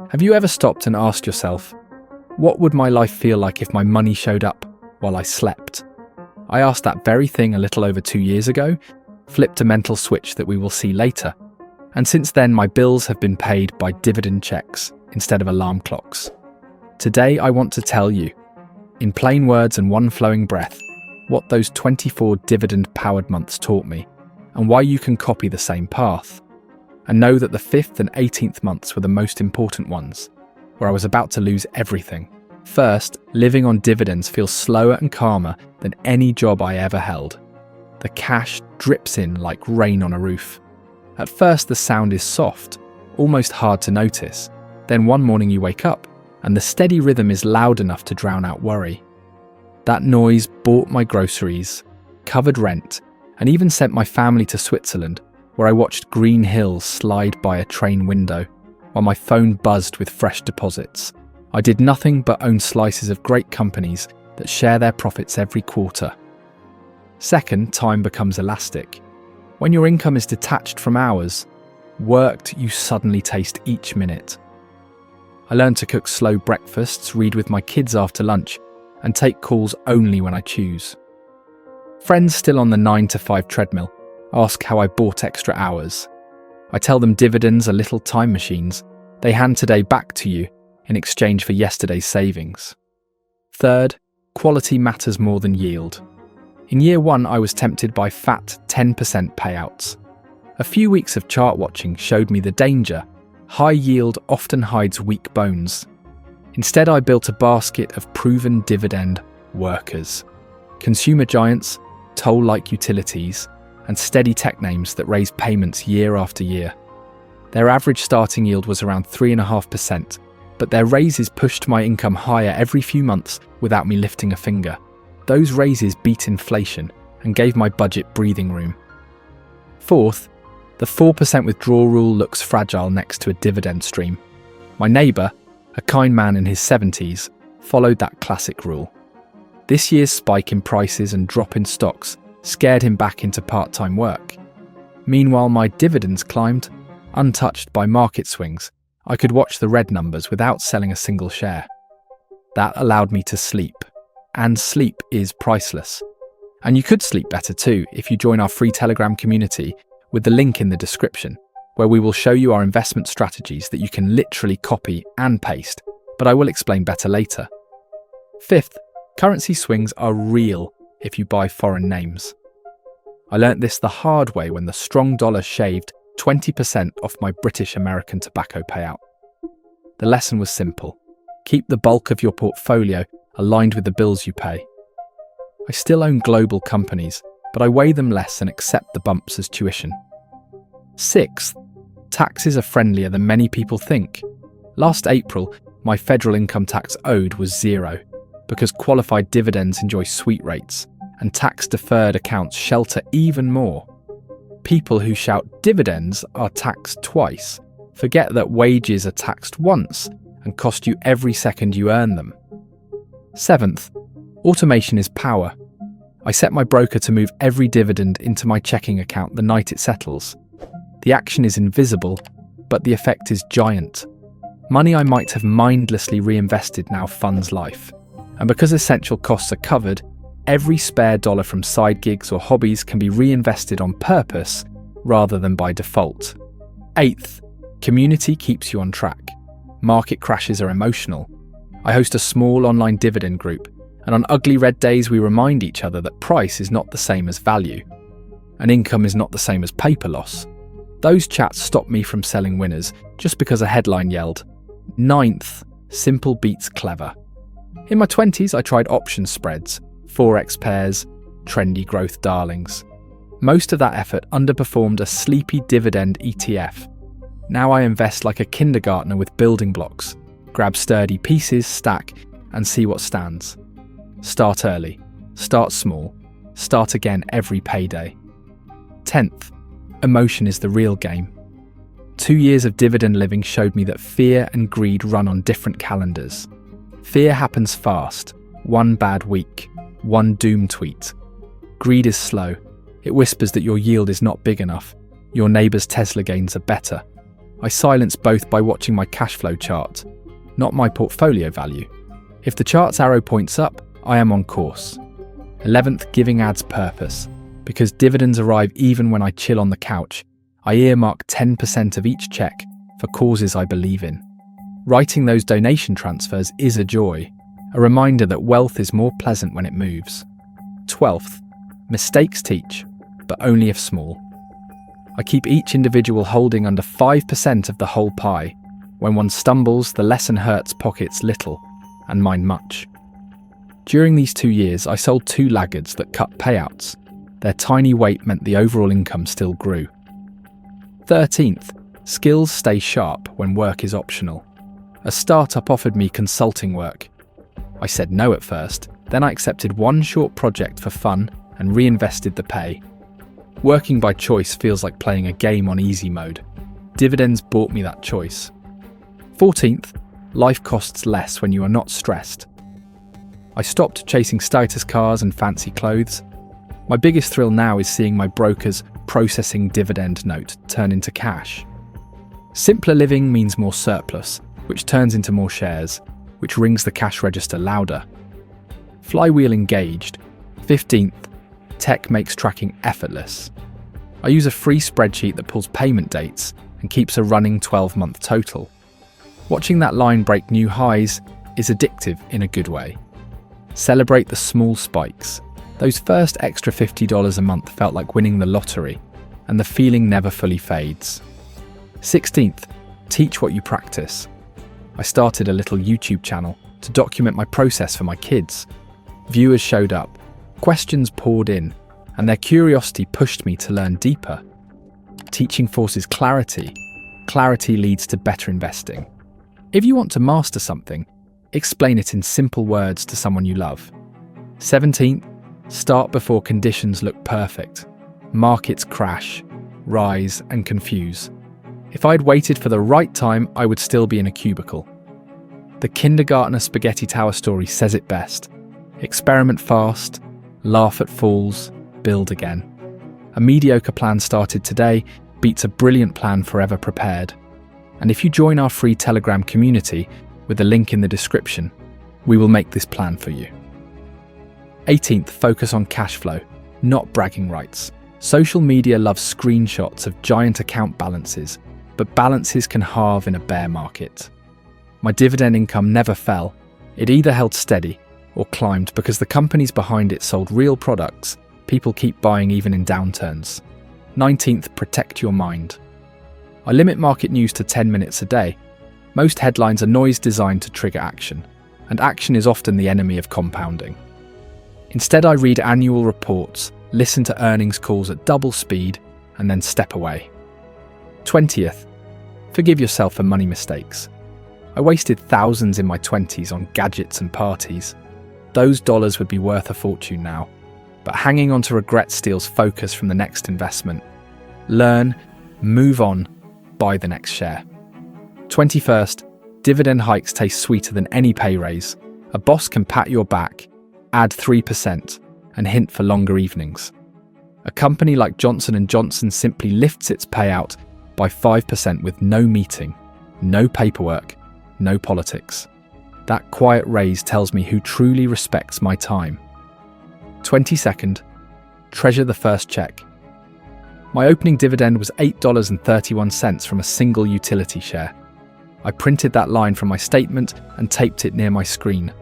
Have you ever stopped and asked yourself, what would my life feel like if my money showed up while I slept? I asked that very thing a little over 2 years ago, flipped a mental switch that we will see later, and since then my bills have been paid by dividend checks instead of alarm clocks. Today I want to tell you, in plain words and one flowing breath, what those 24 dividend-powered months taught me, and why you can copy the same path. And know that the 5th and 18th months were the most important ones, where I was about to lose everything. First, living on dividends feels slower and calmer than any job I ever held. The cash drips in like rain on a roof. At first the sound is soft, almost hard to notice. Then one morning you wake up, and the steady rhythm is loud enough to drown out worry. That noise bought my groceries, covered rent, and even sent my family to Switzerland, where I watched green hills slide by a train window, while my phone buzzed with fresh deposits. I did nothing but own slices of great companies that share their profits every quarter. Second, time becomes elastic. When your income is detached from hours, worked, you suddenly taste each minute. I learned to cook slow breakfasts, read with my kids after lunch, and take calls only when I choose. Friends still on the 9-to-5 treadmill ask how I bought extra hours. I tell them dividends are little time machines. They hand today back to you in exchange for yesterday's savings. Third, quality matters more than yield. In year one, I was tempted by fat 10% payouts. A few weeks of chart watching showed me the danger. High yield often hides weak bones. Instead, I built a basket of proven dividend workers. Consumer giants, toll-like utilities, and steady tech names that raise payments year after year. Their average starting yield was around 3.5%, but their raises pushed my income higher every few months without me lifting a finger. Those raises beat inflation and gave my budget breathing room. Fourth, the 4% withdrawal rule looks fragile next to a dividend stream. My neighbour, a kind man in his 70s, followed that classic rule. This year's spike in prices and drop in stocks scared him back into part-time work. Meanwhile, my dividends climbed, untouched by market swings. I could watch the red numbers without selling a single share. That allowed me to sleep, and sleep is priceless. And you could sleep better too if you join our free Telegram community with the link in the description, where we will show you our investment strategies that you can literally copy and paste, but I will explain better later. Fifth, currency swings are real if you buy foreign names. I learnt this the hard way when the strong dollar shaved 20% off my British American tobacco payout. The lesson was simple. Keep the bulk of your portfolio aligned with the bills you pay. I still own global companies, but I weigh them less and accept the bumps as tuition. Sixth, taxes are friendlier than many people think. Last April, my federal income tax owed was 0, because qualified dividends enjoy sweet rates, and tax-deferred accounts shelter even more. People who shout dividends are taxed twice forget that wages are taxed once and cost you every second you earn them. Seventh, automation is power. I set my broker to move every dividend into my checking account the night it settles. The action is invisible, but the effect is giant. Money I might have mindlessly reinvested now funds life. And because essential costs are covered, every spare dollar from side gigs or hobbies can be reinvested on purpose rather than by default. Eighth, community keeps you on track. Market crashes are emotional. I host a small online dividend group, and on ugly red days we remind each other that price is not the same as value, and income is not the same as paper loss. Those chats stopped me from selling winners just because a headline yelled. Ninth, simple beats clever. In my 20s, I tried option spreads, forex pairs, trendy growth darlings. Most of that effort underperformed a sleepy dividend ETF. Now I invest like a kindergartner with building blocks, grab sturdy pieces, stack, and see what stands. Start early, start small, start again every payday. 10th, emotion is the real game. 2 years of dividend living showed me that fear and greed run on different calendars. Fear happens fast, one bad week, one doom tweet. Greed is slow. It whispers that your yield is not big enough, your neighbour's Tesla gains are better. I silence both by watching my cash flow chart, not my portfolio value. If the chart's arrow points up, I am on course. 11th, giving adds purpose. Because dividends arrive even when I chill on the couch, I earmark 10% of each check for causes I believe in. Writing those donation transfers is a joy, a reminder that wealth is more pleasant when it moves. 12th, mistakes teach, but only if small. I keep each individual holding under 5% of the whole pie. When one stumbles, the lesson hurts pockets little, and mine much. During these 2 years, I sold 2 laggards that cut payouts. Their tiny weight meant the overall income still grew. 13th, skills stay sharp when work is optional. A startup offered me consulting work. I said no at first, then I accepted one short project for fun and reinvested the pay. Working by choice feels like playing a game on easy mode. Dividends bought me that choice. 14th, life costs less when you are not stressed. I stopped chasing status cars and fancy clothes. My biggest thrill now is seeing my broker's processing dividend note turn into cash. Simpler living means more surplus, which turns into more shares, which rings the cash register louder. Flywheel engaged. 15th, tech makes tracking effortless. I use a free spreadsheet that pulls payment dates and keeps a running 12-month total. Watching that line break new highs is addictive in a good way. Celebrate the small spikes. Those first extra $50 a month felt like winning the lottery, and the feeling never fully fades. 16th, teach what you practice. I started a little YouTube channel to document my process for my kids. Viewers showed up, questions poured in, and their curiosity pushed me to learn deeper. Teaching forces clarity. Clarity leads to better investing. If you want to master something, explain it in simple words to someone you love. 17th, start before conditions look perfect. Markets crash, rise, and confuse. If I'd waited for the right time, I would still be in a cubicle. The kindergartner spaghetti tower story says it best. Experiment fast, laugh at falls, build again. A mediocre plan started today beats a brilliant plan forever prepared. And if you join our free Telegram community with the link in the description, we will make this plan for you. 18th, focus on cash flow, not bragging rights. Social media loves screenshots of giant account balances, but balances can halve in a bear market. My dividend income never fell. It either held steady or climbed because the companies behind it sold real products people keep buying even in downturns. 19th, protect your mind. I limit market news to 10 minutes a day. Most headlines are noise designed to trigger action, and action is often the enemy of compounding. Instead, I read annual reports, listen to earnings calls at double speed, and then step away. 20th, forgive yourself for money mistakes. I wasted thousands in my 20s on gadgets and parties. Those dollars would be worth a fortune now, but hanging on to regret steals focus from the next investment. Learn, move on, buy the next share. 21st, dividend hikes taste sweeter than any pay raise. A boss can pat your back, add 3%, and hint for longer evenings. A company like Johnson & Johnson simply lifts its payout by 5% with no meeting, no paperwork, no politics. That quiet raise tells me who truly respects my time. 22nd, treasure the first check. My opening dividend was $8.31 from a single utility share. I printed that line from my statement and taped it near my screen.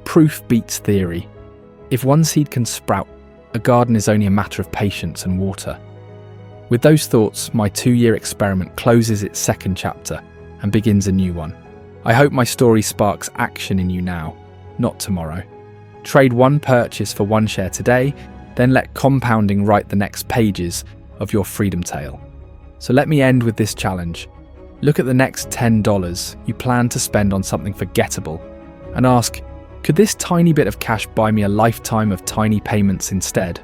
Proof beats theory. If one seed can sprout, a garden is only a matter of patience and water. With those thoughts, my 2-year experiment closes its second chapter and begins a new one. I hope my story sparks action in you now, not tomorrow. Trade one purchase for one share today, then let compounding write the next pages of your freedom tale. So let me end with this challenge. Look at the next $10 you plan to spend on something forgettable and ask, could this tiny bit of cash buy me a lifetime of tiny payments instead?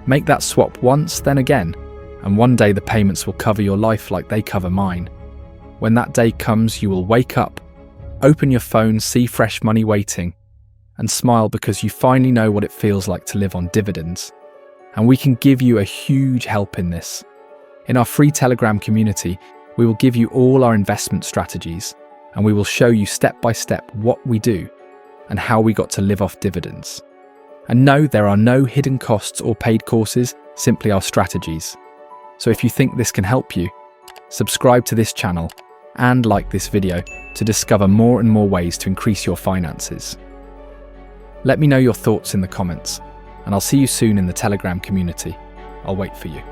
Make that swap once, then again, and one day the payments will cover your life like they cover mine. When that day comes, you will wake up, open your phone, see fresh money waiting, and smile because you finally know what it feels like to live on dividends. And we can give you a huge help in this. In our free Telegram community, We will give you all our investment strategies, and we will show you step by step what we do and how we got to live off dividends. And no, there are no hidden costs or paid courses, simply our strategies. So if you think this can help you, subscribe to this channel and like this video to discover more and more ways to increase your finances. Let me know your thoughts in the comments, and I'll see you soon in the Telegram community. I'll wait for you.